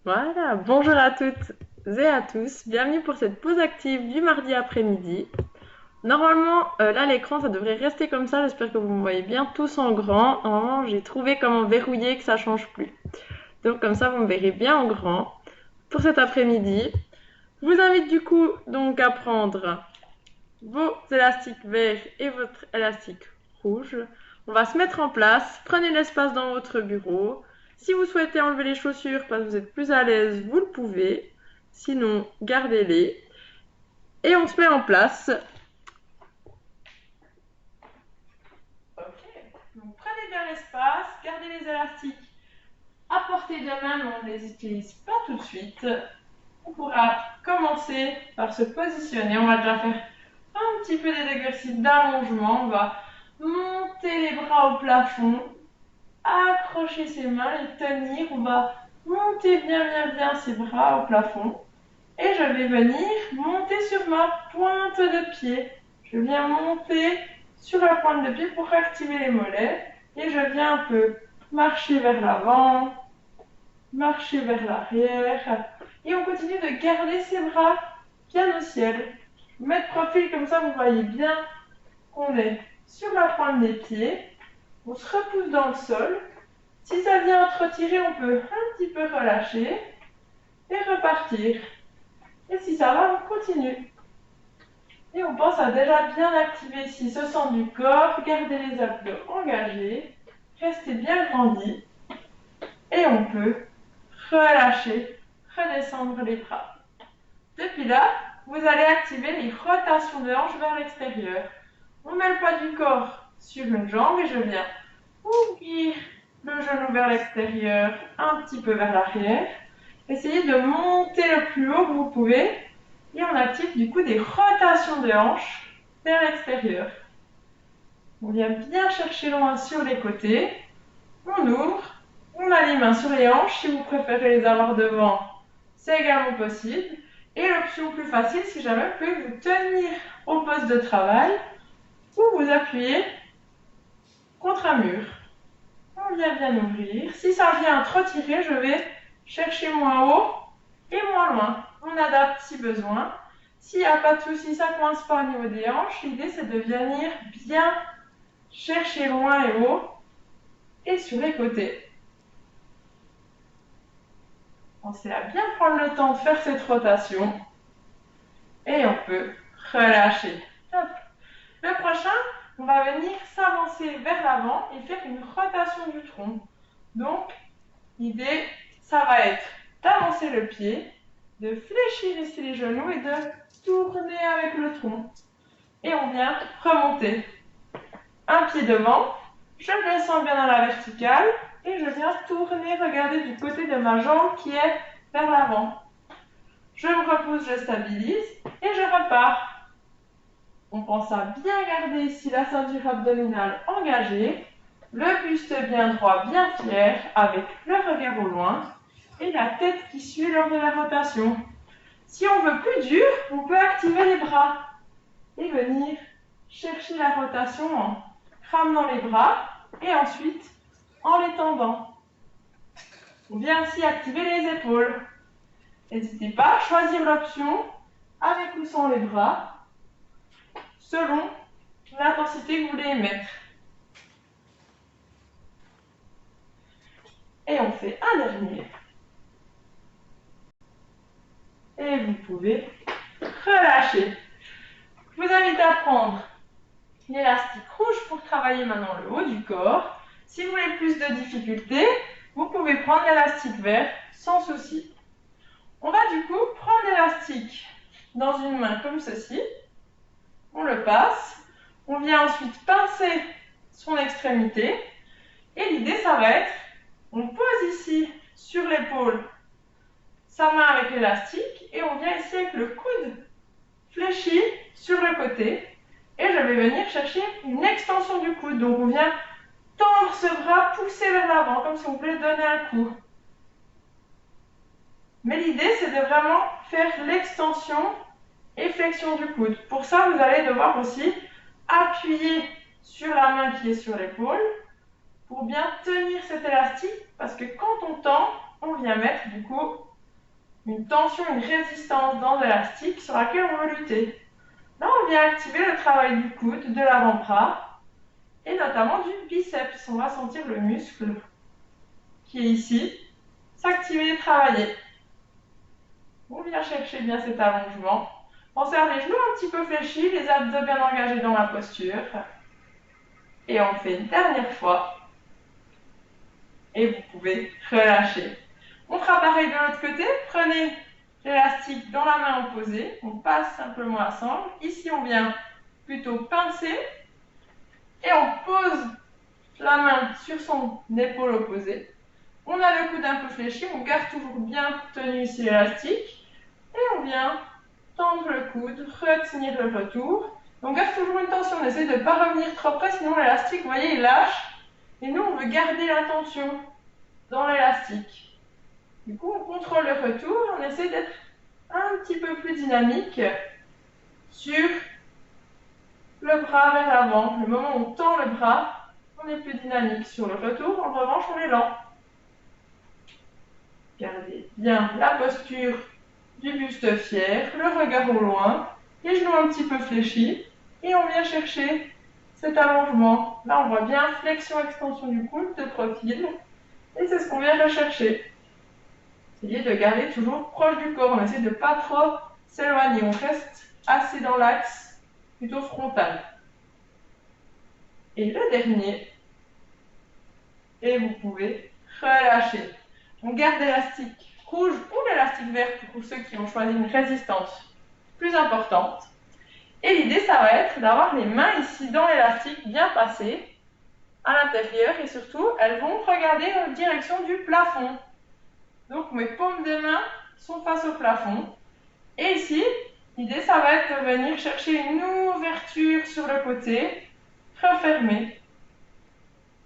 Voilà, bonjour à toutes et à tous, bienvenue pour cette pause active du mardi après-midi. Normalement, là l'écran ça devrait rester comme ça, j'espère que vous me voyez bien tous en grand. Normalement j'ai trouvé comment verrouiller que ça change plus. Donc comme ça vous me verrez bien en grand pour cet après-midi. Je vous invite du coup donc à prendre vos élastiques verts et votre élastique rouge. On va se mettre en place, prenez l'espace dans votre bureau. Si vous souhaitez enlever les chaussures parce que vous êtes plus à l'aise, vous le pouvez. Sinon, gardez-les. Et on se met en place. Ok, donc prenez bien l'espace, gardez les élastiques à portée de main, mais on ne les utilise pas tout de suite. On pourra commencer par se positionner. On va déjà faire un petit peu des exercices d'allongement. On va monter les bras au plafond, accrocher ses mains et tenir. On va monter bien ses bras au plafond. Et je vais venir monter sur ma pointe de pied. Je viens monter sur la pointe de pied pour activer les mollets. Et je viens un peu marcher vers l'avant, marcher vers l'arrière. Et on continue de garder ses bras bien au ciel. Mettre profil comme ça, vous voyez bien qu'on est sur la pointe des pieds. On se repousse dans le sol. Si ça vient à trop tirer, on peut un petit peu relâcher et repartir. Et si ça va, on continue. Et on pense à déjà bien activer ici ce centre du corps, garder les abdos engagés, rester bien grandi. Et on peut relâcher, redescendre les bras. Depuis là, vous allez activer les rotations de hanches vers l'extérieur. On met le poids du corps sur une jambe et je viens ouvrir le genou vers l'extérieur, un petit peu vers l'arrière. Essayez de monter le plus haut que vous pouvez et on active du coup des rotations de hanches vers l'extérieur. On vient bien chercher loin sur les côtés. On ouvre, on a les mains sur les hanches. Si vous préférez les avoir devant, c'est également possible. Et l'option plus facile, si jamais, vous pouvez vous tenir au poste de travail ou vous appuyer contre un mur. On vient bien ouvrir. Si ça vient trop tirer, je vais chercher moins haut et moins loin. On adapte si besoin. S'il n'y a pas de souci, ça ne coince pas au niveau des hanches. L'idée, c'est de venir bien chercher loin et haut et sur les côtés. Pensez à bien prendre le temps de faire cette rotation et on peut relâcher. Hop. Le prochain, on va venir s'avancer vers l'avant et faire une rotation du tronc. Donc, l'idée, ça va être d'avancer le pied, de fléchir ici les genoux et de tourner avec le tronc. Et on vient remonter. Un pied devant, je descends bien dans la verticale et je viens tourner, regarder du côté de ma jambe qui est vers l'avant. Je me repousse, je stabilise et je repars. On pense à bien garder ici la ceinture abdominale engagée, le buste bien droit, bien fier, avec le regard au loin et la tête qui suit lors de la rotation. Si on veut plus dur, on peut activer les bras et venir chercher la rotation en ramenant les bras et ensuite en les tendant. On vient ainsi activer les épaules. N'hésitez pas à choisir l'option avec ou sans les bras selon l'intensité que vous voulez mettre. Et on fait un dernier. Et vous pouvez relâcher. Je vous invite à prendre l'élastique rouge pour travailler maintenant le haut du corps. Si vous voulez plus de difficultés, vous pouvez prendre l'élastique vert sans souci. On va du coup prendre l'élastique dans une main comme ceci. On le passe. On vient ensuite pincer son extrémité. Et l'idée, ça va être, on pose ici sur l'épaule sa main avec l'élastique et on vient ici avec le coude fléchi sur le côté. Et je vais venir chercher une extension du coude. Donc on vient tendre ce bras, pousser vers l'avant, comme si on voulait donner un coup. Mais l'idée, c'est de vraiment faire l'extension et flexion du coude. Pour ça, vous allez devoir aussi appuyer sur la main qui est sur l'épaule pour bien tenir cet élastique, parce que quand on tend, on vient mettre du coup une tension, une résistance dans l'élastique sur laquelle on veut lutter. Là, on vient activer le travail du coude, de l'avant-bras et notamment du biceps. On va sentir le muscle qui est ici s'activer et travailler. On vient chercher bien cet allongement. On serre les genoux un petit peu fléchis, les abdos bien engagés dans la posture. Et on fait une dernière fois. Et vous pouvez relâcher. On fera pareil de l'autre côté. Prenez l'élastique dans la main opposée. On passe simplement à l'ensemble. Ici, on vient plutôt pincer. Et on pose la main sur son épaule opposée. On a le coude un peu fléchi. On garde toujours bien tenu ici l'élastique. Et on vient tendre le coude, retenir le retour. On garde toujours une tension. On essaie de ne pas revenir trop près, sinon l'élastique, vous voyez, il lâche. Et nous, on veut garder la tension dans l'élastique. Du coup, on contrôle le retour. On essaie d'être un petit peu plus dynamique sur le bras vers l'avant. Le moment où on tend le bras, on est plus dynamique. Sur le retour, en revanche, on est lent. Gardez bien la posture du buste fier, le regard au loin, les genoux un petit peu fléchis, et on vient chercher cet allongement. Là, on voit bien flexion-extension du coude de profil, et c'est ce qu'on vient rechercher. Essayez de garder toujours proche du corps, on essaie de ne pas trop s'éloigner, on reste assez dans l'axe, plutôt frontal. Et le dernier, et vous pouvez relâcher. On garde l'élastique rouge ou l'élastique vert pour ceux qui ont choisi une résistance plus importante. Et l'idée, ça va être d'avoir les mains ici dans l'élastique bien passées à l'intérieur et surtout, elles vont regarder en direction du plafond. Donc, mes paumes de main sont face au plafond. Et ici, l'idée, ça va être de venir chercher une ouverture sur le côté, refermer.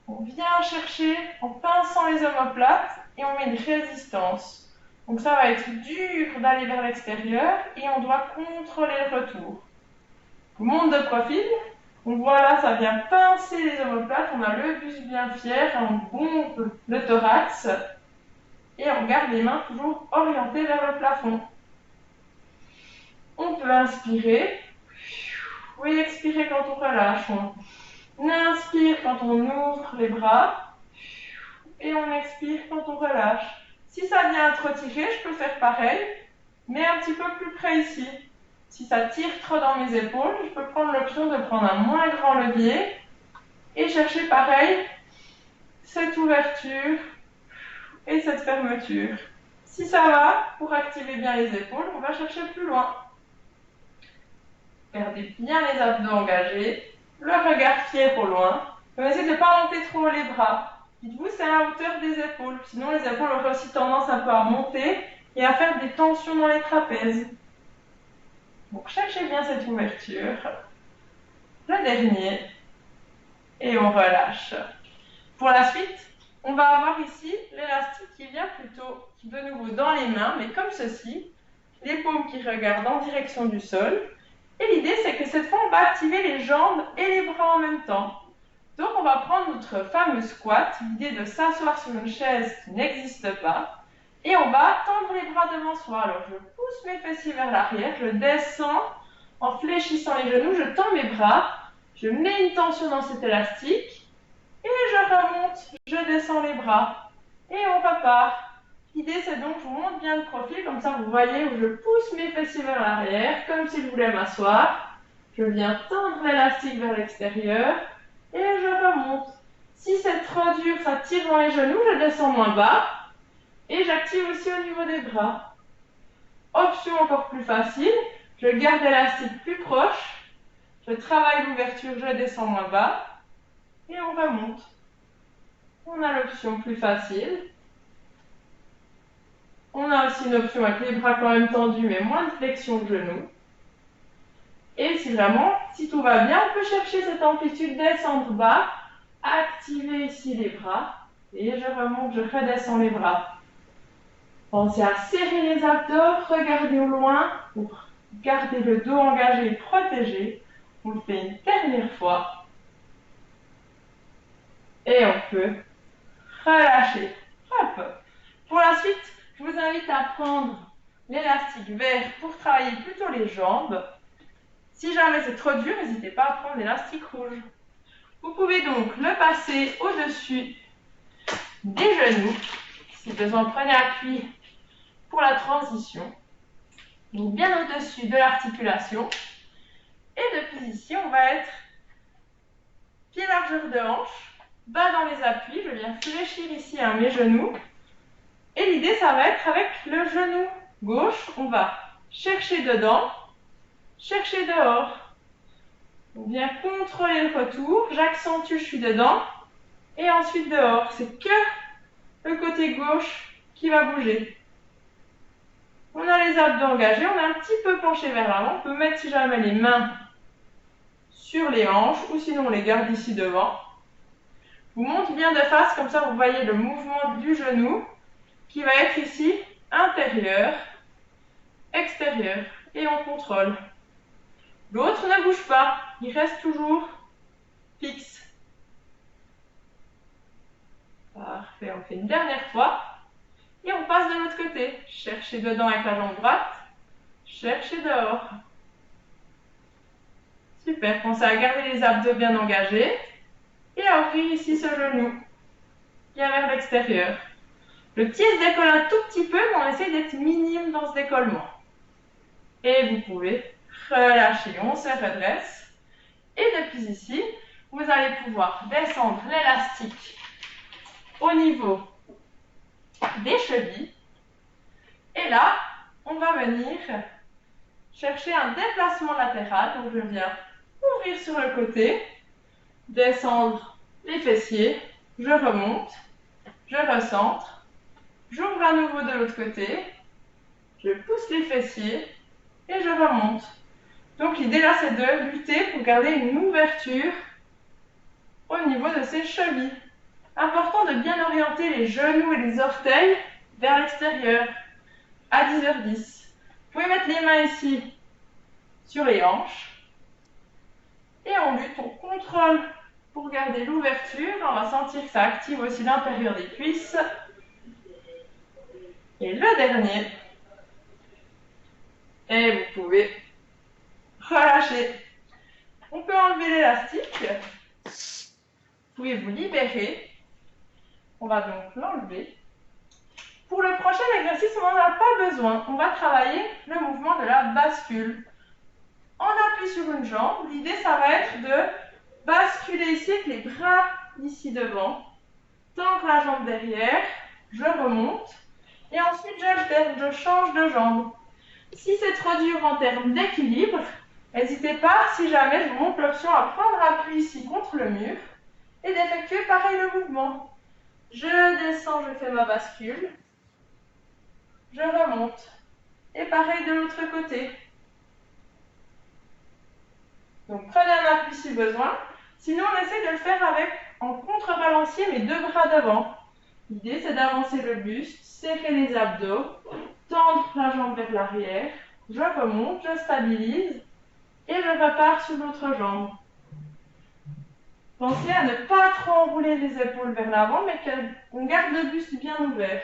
On vient chercher en pinçant les omoplates et on met une résistance. Donc ça va être dur d'aller vers l'extérieur et on doit contrôler le retour. On monte de profil, on voit là, ça vient pincer les omoplates, on a le buste bien fier, on bombe le thorax et on garde les mains toujours orientées vers le plafond. On peut inspirer, oui, expirer quand on relâche. On inspire quand on ouvre les bras et on expire quand on relâche. Si ça vient trop tirer, je peux faire pareil, mais un petit peu plus près ici. Si ça tire trop dans mes épaules, je peux prendre l'option de prendre un moins grand levier et chercher pareil cette ouverture et cette fermeture. Si ça va, pour activer bien les épaules, on va chercher plus loin. Gardez bien les abdos engagés, le regard fier au loin. On essaie de ne pas monter trop les bras. Dites-vous, c'est à la hauteur des épaules. Sinon, les épaules auraient aussi tendance un peu à monter et à faire des tensions dans les trapèzes. Donc, cherchez bien cette ouverture. Le dernier. Et on relâche. Pour la suite, on va avoir ici l'élastique qui vient plutôt de nouveau dans les mains, mais comme ceci. Les paumes qui regardent en direction du sol. Et l'idée, c'est que cette fois, on va activer les jambes et les bras en même temps. Donc, on va prendre notre fameux squat, l'idée de s'asseoir sur une chaise qui n'existe pas. Et on va tendre les bras devant soi. Alors, je pousse mes fessiers vers l'arrière, je descends en fléchissant les genoux, je tends mes bras, je mets une tension dans cet élastique et je remonte, je descends les bras et on repart. L'idée, c'est donc, je vous montre bien le profil, comme ça vous voyez où je pousse mes fessiers vers l'arrière, comme si je voulais m'asseoir. Je viens tendre l'élastique vers l'extérieur et je remonte. Si c'est trop dur, ça tire dans les genoux, je descends moins bas et j'active aussi au niveau des bras. Option encore plus facile, je garde l'élastique plus proche, je travaille l'ouverture, je descends moins bas et on remonte. On a l'option plus facile. On a aussi une option avec les bras quand même tendus mais moins de flexion de genoux. Et si tout va bien, on peut chercher cette amplitude descendre bas, activer ici les bras et je remonte, je redescends les bras. Pensez à serrer les abdos, regardez au loin pour garder le dos engagé et protégé. On le fait une dernière fois. Et on peut relâcher. Hop. Pour la suite, je vous invite à prendre l'élastique vert pour travailler plutôt les jambes. Si jamais c'est trop dur, n'hésitez pas à prendre l'élastique rouge. Vous pouvez donc le passer au-dessus des genoux. Si besoin, prenez appui pour la transition. Donc bien au-dessus de l'articulation. Et depuis ici, on va être pied largeur de hanche, bas dans les appuis. Je viens fléchir ici à mes genoux. Et l'idée, ça va être avec le genou gauche, on va chercher dedans, chercher dehors. On vient contrôler le retour, j'accentue, je suis dedans, et ensuite dehors. C'est que le côté gauche qui va bouger. On a les abdos engagés, on est un petit peu penché vers l'avant. On peut mettre si jamais les mains sur les hanches, ou sinon on les garde ici devant. Vous montez bien de face, comme ça vous voyez le mouvement du genou, qui va être ici intérieur, extérieur, et on contrôle. L'autre ne bouge pas, il reste toujours fixe. Parfait, on fait une dernière fois. Et on passe de l'autre côté. Cherchez dedans avec la jambe droite, cherchez dehors. Super, pensez à garder les abdos bien engagés et à ouvrir ici ce genou qui est vers l'extérieur. Le pied se décolle un tout petit peu, mais on essaie d'être minime dans ce décollement. Et vous pouvez relâcher, on se redresse. Et depuis ici, vous allez pouvoir descendre l'élastique au niveau des chevilles. Et là, on va venir chercher un déplacement latéral. Donc je viens ouvrir sur le côté, descendre les fessiers, je remonte, je recentre, j'ouvre à nouveau de l'autre côté, je pousse les fessiers et je remonte. Donc l'idée là, c'est de lutter pour garder une ouverture au niveau de ses chevilles. Important de bien orienter les genoux et les orteils vers l'extérieur à 10h10. Vous pouvez mettre les mains ici sur les hanches et on lutte, on contrôle pour garder l'ouverture. On va sentir que ça active aussi l'intérieur des cuisses. Et le dernier, et vous pouvez relâcher. On peut enlever l'élastique. Vous pouvez vous libérer. On va donc l'enlever. Pour le prochain exercice, on n'en a pas besoin. On va travailler le mouvement de la bascule. On appuie sur une jambe. L'idée, ça va être de basculer ici avec les bras ici devant. Tendre la jambe derrière. Je remonte. Et ensuite, j'alterne, je change de jambe. Si c'est trop dur en termes d'équilibre, n'hésitez pas, si jamais, je vous montre l'option à prendre appui ici contre le mur et d'effectuer pareil le mouvement. Je descends, je fais ma bascule. Je remonte. Et pareil de l'autre côté. Donc prenez un appui si besoin. Sinon, on essaie de le faire avec, en contrebalancier, mes deux bras devant. L'idée, c'est d'avancer le buste, serrer les abdos, tendre la jambe vers l'arrière. Je remonte, je stabilise et je repars sur l'autre jambe. Pensez à ne pas trop enrouler les épaules vers l'avant, mais qu'on garde le buste bien ouvert.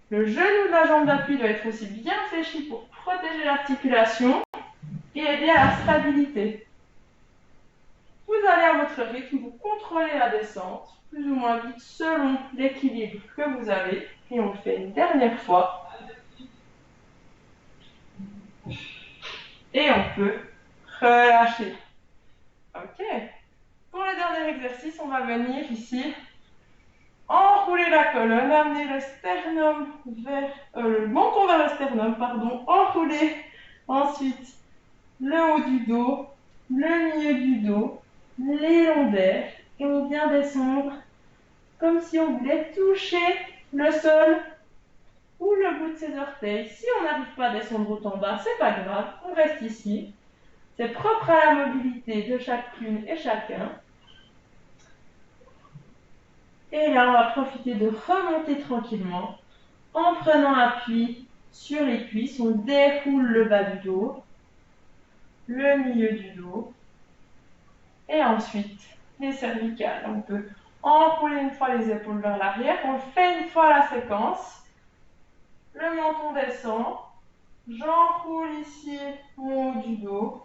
Le genou de la jambe d'appui doit être aussi bien fléchi pour protéger l'articulation et aider à la stabilité. Vous allez à votre rythme, vous contrôlez la descente, plus ou moins vite selon l'équilibre que vous avez. Et on le fait une dernière fois. Et on peut relâcher. Ok. Pour le dernier exercice, on va venir ici enrouler la colonne, amener le sternum vers le menton vers le sternum, pardon, enrouler ensuite le haut du dos, le milieu du dos, les lombaires, et on vient descendre comme si on voulait toucher le sol ou le bout de ses orteils. Si on n'arrive pas à descendre autant bas, c'est pas grave, on reste ici. C'est propre à la mobilité de chacune et chacun. Et là, on va profiter de remonter tranquillement en prenant appui sur les cuisses. On déroule le bas du dos, le milieu du dos et ensuite les cervicales. On peut enrouler une fois les épaules vers l'arrière. On le fait une fois la séquence le menton descend. J'enroule ici mon haut du dos,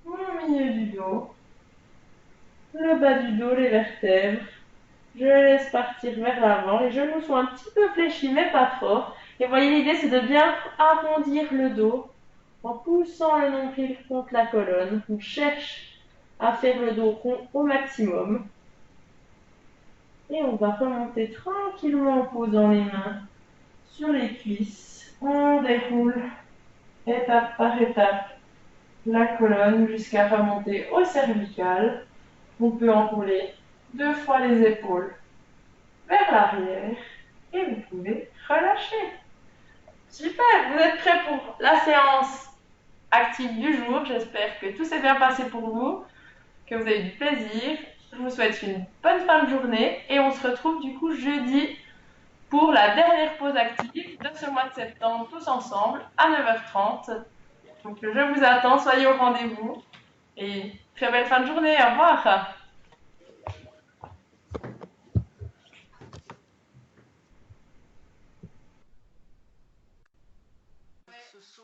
mon milieu du dos, le bas du dos, les vertèbres. Je laisse partir vers l'avant. Les genoux sont un petit peu fléchis, mais pas fort. Et vous voyez, l'idée, c'est de bien arrondir le dos en poussant le nombril contre la colonne. On cherche à faire le dos rond au maximum. Et on va remonter tranquillement en posant les mains sur les cuisses. On déroule étape par étape la colonne jusqu'à remonter au cervical. On peut enrouler 2 fois les épaules vers l'arrière et vous pouvez relâcher. Super, vous êtes prêts pour la séance active du jour. J'espère que tout s'est bien passé pour vous, que vous avez eu du plaisir. Je vous souhaite une bonne fin de journée et on se retrouve du coup jeudi pour la dernière pause active de ce mois de septembre, tous ensemble, à 9h30. Donc je vous attends, soyez au rendez-vous et très belle fin de journée, au revoir. Ce son.